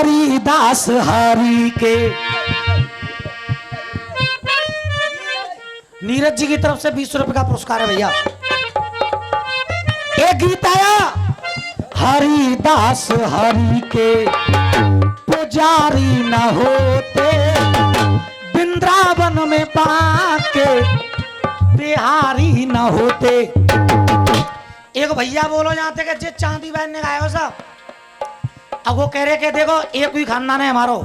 हरिदास हरि के। नीरज जी की तरफ से 20 रुपए का पुरस्कार है भैया। एक गीत आया, हरिदास हरि के पुजारी न होते, वृंदावन में पाके बिहारी न होते। एक भैया बोलो जाते कि जे चांदी बहन ने गाया हो साहब, अब वो कह रहे कि देखो एक ही खानदान है हमारो,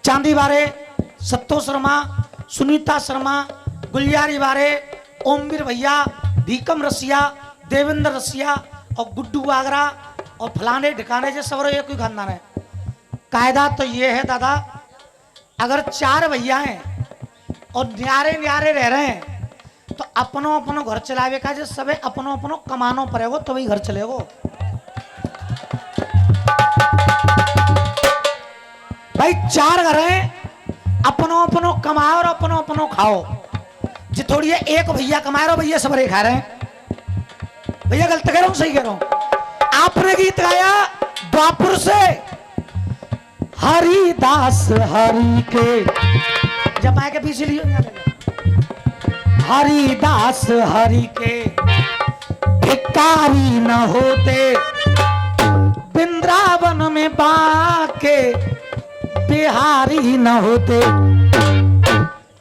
चांदी बारे सत्तो शर्मा, सुनीता शर्मा, गुलजारी बारे, ओमवीर भैया, भीकम रसिया, देवेंद्र रसिया और गुड्डू आगरा और फलाने ढिकाने से सब एक ही खानदान है। कायदा तो ये है दादा, अगर 4 भैया हैं और न्यारे न्यारे रह रहे हैं तो अपनो अपनो घर चलावे का, जो सबे अपनो अपनो कमानो पड़ेगो तो वही घर चलेगो। भाई 4 घर हैं, अपनो अपनो कमाओ और अपनो अपनो खाओ। जो थोड़ी है एक भैया कमा रहे हो, भैया सबरे खा रहे हैं। भैया गलत कह रहा हूं सही कह रहा हूं? आपने गीत गाया द्वापुर से, हरिदास हरि के, जब आए के पीछे लियो, हरिदास हरि के भिकारी न होते, वृंदावन में बाके बिहारी न होते।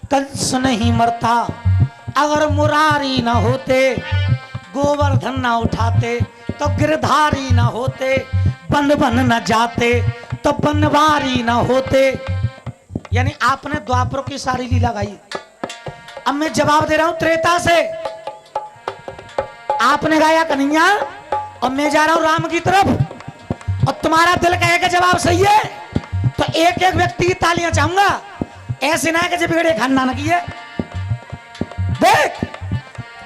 कंस नहीं मरता अगर मुरारी न होते, गोवर्धन न उठाते तो गिरधारी न होते, बन बन न जाते तो बनवारी न होते। यानी आपने द्वापर की सारी लीला गाई। अब मैं जवाब दे रहा हूं त्रेता से। आपने गाया कन्हैया और मैं जा रहा हूं राम की तरफ, और तुम्हारा दिल कहेगा जवाब सही है तो एक एक व्यक्ति की तालियां चाहूंगा। ऐसे ना कि जब बिगड़े खानदान की है। देख,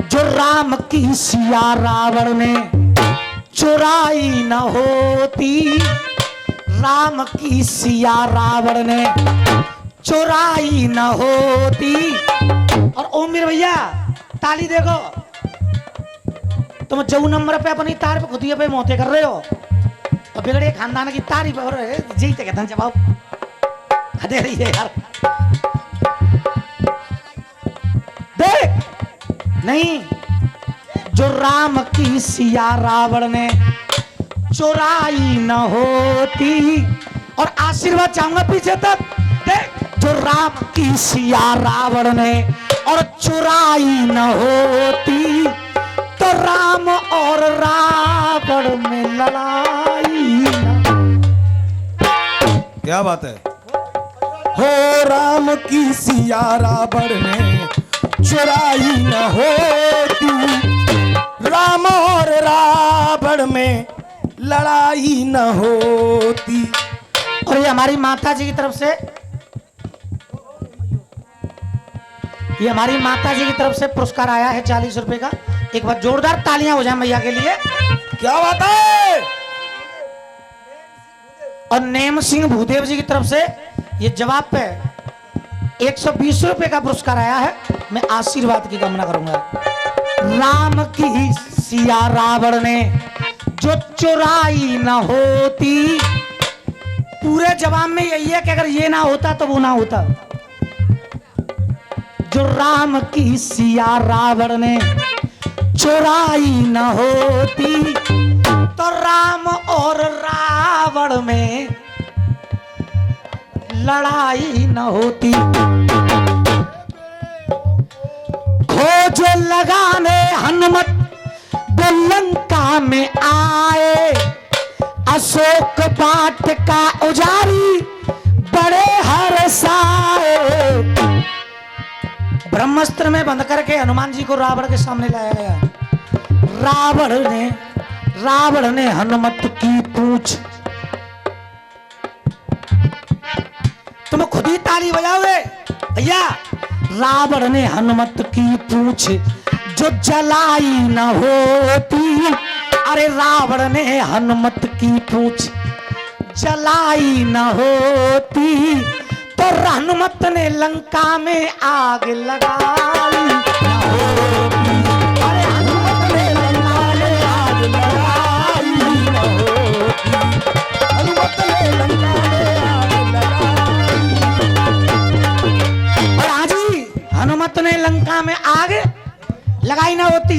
जो राम की सिया रावण ने चुराई न होती, राम की सिया रावण ने चुराई न होती। और ओमवीर भैया ताली देखो, तुम 4 नंबर पे अपनी तार पे खुदिये पे मोते कर रहे हो और बिगड़े खानदान की तारीफ हो रहे हो। जीते कहते हैं जवाब दे रही है यार। देख नहीं, जो राम की सिया रावण ने चुराई न होती, और आशीर्वाद चाहूंगा पीछे तक। देख, जो राम की सिया रावण ने और चुराई न होती, तो राम और रावण में लड़ाई। क्या बात है। हो राम की सिया रावण ने चुराई न होती, राम और रावण में लड़ाई न होती। और ये हमारी माता जी की तरफ से, ये हमारी माता जी की तरफ से पुरस्कार आया है 40 रुपए का। एक बार जोरदार तालियां हो जाए मैया के लिए। क्या बात है। और नेम सिंह भूदेव जी की तरफ से ये जवाब पे 120 रुपए का पुरस्कार आया है। मैं आशीर्वाद की कामना करूंगा। राम की सिया रावण ने जो चुराई न होती, पूरे जवाब में यही है कि अगर ये ना होता तो वो ना होता। जो राम की सिया रावण ने चुराई न होती, तो राम और रावण में लड़ाई न होती। खोज लगाने हनुमत लंका में आए, अशोक वाटिका उजारी बड़े हर्षाए। ब्रह्मास्त्र में बंद करके हनुमान जी को रावण के सामने लाया गया। रावण ने हनुमत की पूछ, तुम खुद ही ताली बजाओगे भैया। रावण ने हनुमत की पूछ जो जलाई न होती, अरे रावण ने हनुमत की पूछ जलाई न होती, तो हनुमत ने लंका में आग लगाई न होती। अरे हनुमत ने लंका में आग लगाई न होती, हनुमत ने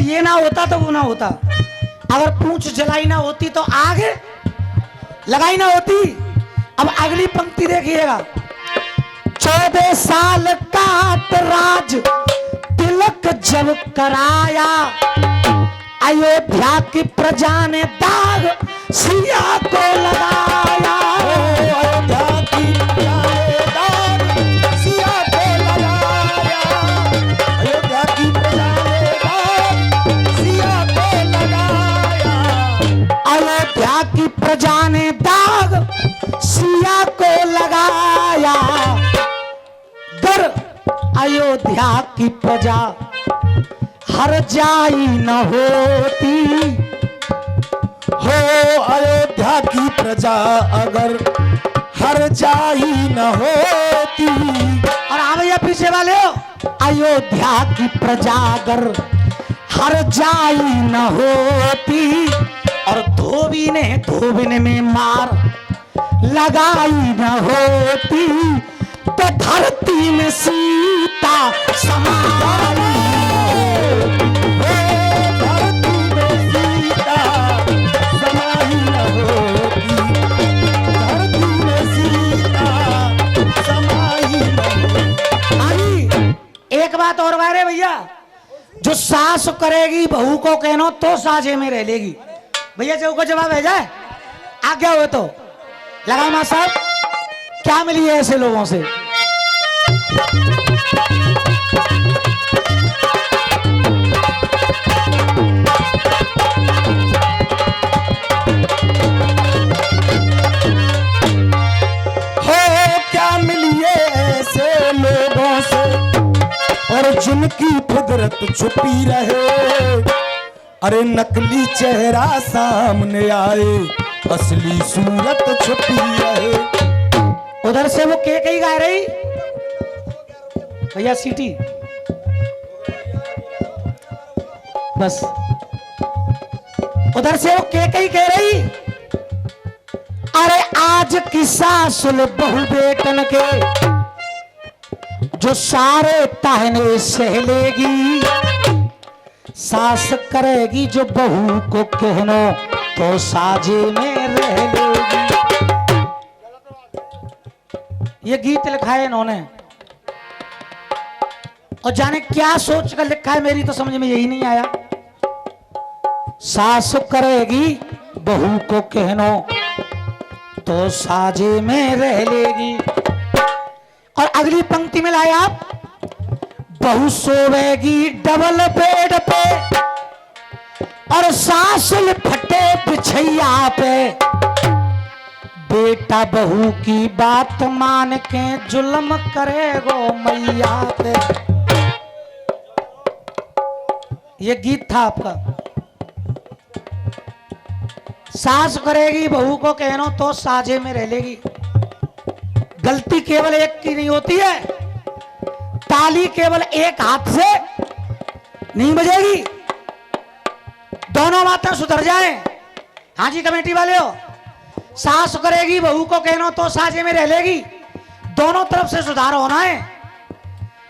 ये ना होता तो वो ना होता, अगर पूंछ जलाई ना होती तो आग लगाई ना होती। अब अगली पंक्ति देखिएगा। 14 साल का राज तिलक जब कराया, अयोध्या की प्रजा ने दाग सिया को लगाया। अयोध्या की प्रजा ने दाग सिया को लगाया। अयोध्या की प्रजा ने दाग सिया को लगाया। अयोध्या की प्रजा ने दाग सिया को लगाया। गर अयोध्या की प्रजा हर जाई न होती, हो अयोध्या की प्रजा अगर हर जाई न होती। और आ भैया पीछे वाले हो, अयोध्या की प्रजा अगर हर जाई न होती, और धोबिन में मार लगाई न होती, तो धरती में सीता समाई। एक बात और बारे भैया, जो सास करेगी बहू को कहनो तो साजे में रह लेगी। भैया जो को जवाब है जाए आज्ञा हो तो लगाओ। मां साहब क्या मिली है ऐसे लोगों से? जिनकी फितरत छुपी रहे, अरे नकली चेहरा सामने आए, असली सूरत छुपी रहे। उधर से वो के कही गा रही भैया सीटी बस। उधर से वो के कही कह रही, अरे आज की सासुल बहु बेटन के जो सारे ताहने सह लेगी, सास करेगी जो बहू को कहनो तो साजे में रह लेगी। ये गीत लिखा है इन्होंने, और जाने क्या सोच कर लिखा है, मेरी तो समझ में यही नहीं आया। सास करेगी बहू को कहनो तो साजे में रह लेगी। और अगली पंक्ति में लाए आप, बहू सोवेगी डबल बेड पे, और सासुल फटे बिछैया पे, बेटा बहू की बात मान के जुल्म करेगो मैया पे। ये गीत था आपका। सास करेगी बहू को कहनो तो साजे में रह लेगी। गलती केवल एक की नहीं होती है, ताली केवल एक हाथ से नहीं बजेगी, दोनों बातें सुधर जाएं। हाँ जी कमेटी वाले हो, सास करेगी बहू को कहनो तो साजे में रह लेगी, दोनों तरफ से सुधार होना है।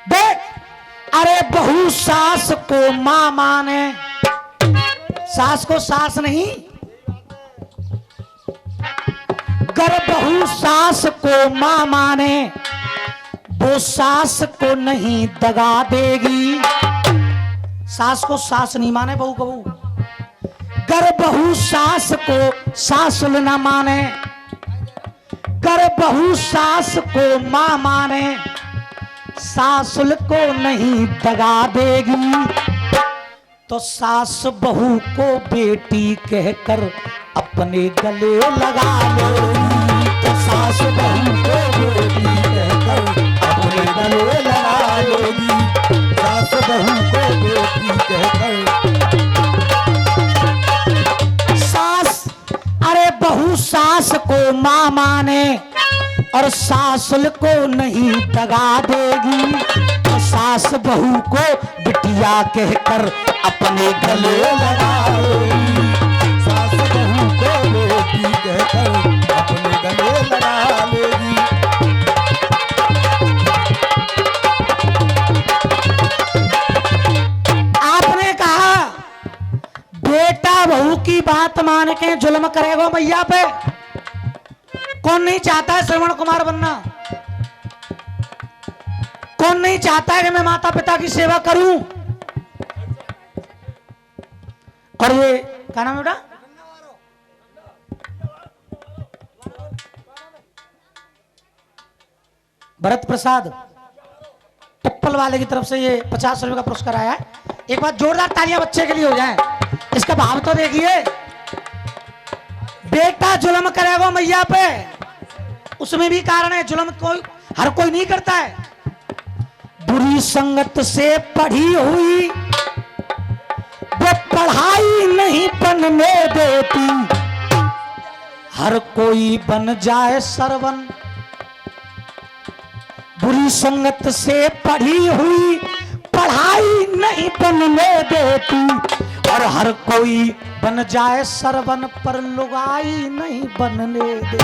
देख, अरे बहू सास को मां माने, सास को सास नहीं, अगर बहू सास को मां माने, वो सास को नहीं दगा देगी। सास को सास नहीं माने बहू को बहू, अगर बहू सास को सासुल ना माने, अगर बहू सास को मां माने, सासुल को नहीं दगा देगी, तो सास बहू को बेटी कहकर अपने गले लगा लेगी। तो सास बहू को बेटी कहकर अपने गले लगा लेगी। सास बहू को बेटी कहकर। सास, अरे बहू सास को मां माने और सासुल को नहीं दगा देगी, तो सास बहू को बिटिया कहकर अपने गले लगा लेगी। सास बहू को बेटी कहकर अपने गले लगा लेगी। आपने कहा बात मान के जुल्म करेगो मैया पे। कौन नहीं चाहता है श्रवण कुमार बनना? कौन नहीं चाहता है कि मैं माता पिता की सेवा करूं? और ये क्या नाम है बेटा? भरत प्रसाद टिप्पल वाले की तरफ से ये 50 रुपए का पुरस्कार आया है। एक बार जोरदार तालियां बच्चे के लिए हो जाएं। इसका भाव तो देखिए। बेटा जुल्म करेगा मैया पे, उसमें भी कारण है। जुल्म कोई हर कोई नहीं करता है। बुरी संगत से पढ़ी हुई वो पढ़ाई नहीं बनने देती। हर कोई बन जाए सरवन। बुरी संगत से पढ़ी हुई पढ़ाई नहीं बनने देती। और हर कोई बन जाए सरवन पर लुगाई नहीं बनने देती।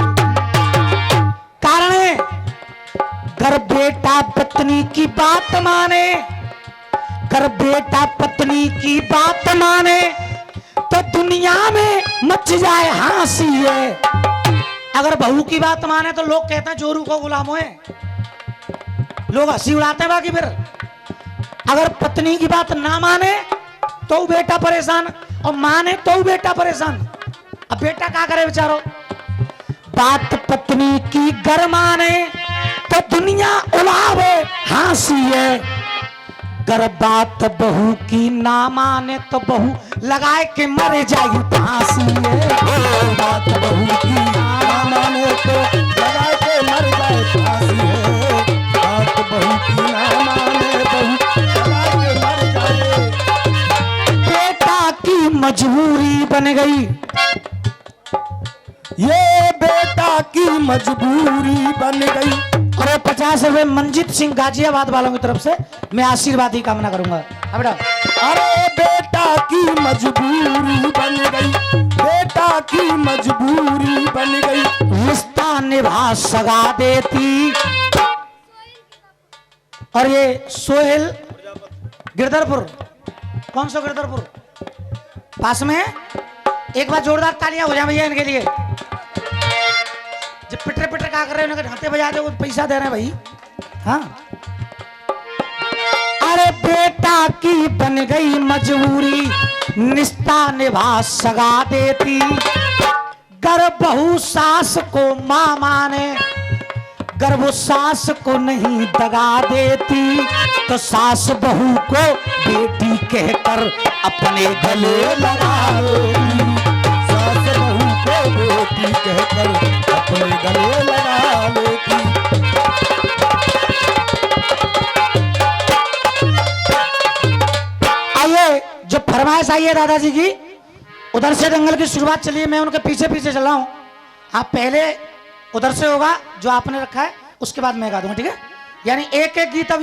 कारण है, अगर बेटा पत्नी की बात माने, अगर बेटा पत्नी की बात माने तो दुनिया में मच जाए हंसी है। अगर बहू की बात माने तो लोग कहते हैं जोरू को गुलाम है, लोग हंसी उड़ाते हैं। बाकी फिर अगर पत्नी की बात ना माने तो बेटा परेशान, और माने तो बेटा परेशान। अब बेटा क्या करे बेचारो? बात पत्नी की गर माने तो दुनिया उड़ावे हंसी है। गर बात बहू की ना माने तो बहू लगाए के मर जाएगी फांसी है। बात बहू की ना माने तो लगाए के मर जाए फांसी है। बात बहू की ना माने बहू लगाए के मर जाए। बेटा की मजबूरी बन गई, ये बेटा की मजबूरी बन गई। और 50 रुपए मंजीत सिंह गाजियाबाद वालों की तरफ से मैं आशीर्वाद की कामना करूंगा। अब बेटा, अरे बेटा की मजबूरी बन गई, बेटा की मजबूरी बन गई। रिश्ता निभा सगा देती। और ये सोहेल गिरधरपुर, कौन सा गिरधरपुर पास में है? एक बार जोरदार तालियां हो जाए भैया इनके लिए। जब पिटर पिटर क्या कर रहे हैं, उनके हाथे बजा दे, वो पैसा दे रहे हैं भाई। हाँ, अरे बेटा की बन गई मजबूरी, निष्ठा निभा सगा देती। गर बहू सास को मां माने, गर वो सास को नहीं दगा देती तो सास बहू को बेटी कहकर अपने गले लगा लेती। सास बहू को बेटी कहकर अपने गले लगा लेती। आइए, जो फरमाइश आई है दादाजी की, उधर से दंगल की शुरुआत चलिए। मैं उनके पीछे पीछे चल रहा हूं। आप पहले उधर से होगा जो आपने रखा है, उसके बाद मैं गा दूंगा, ठीक है? यानी एक एक गीत अब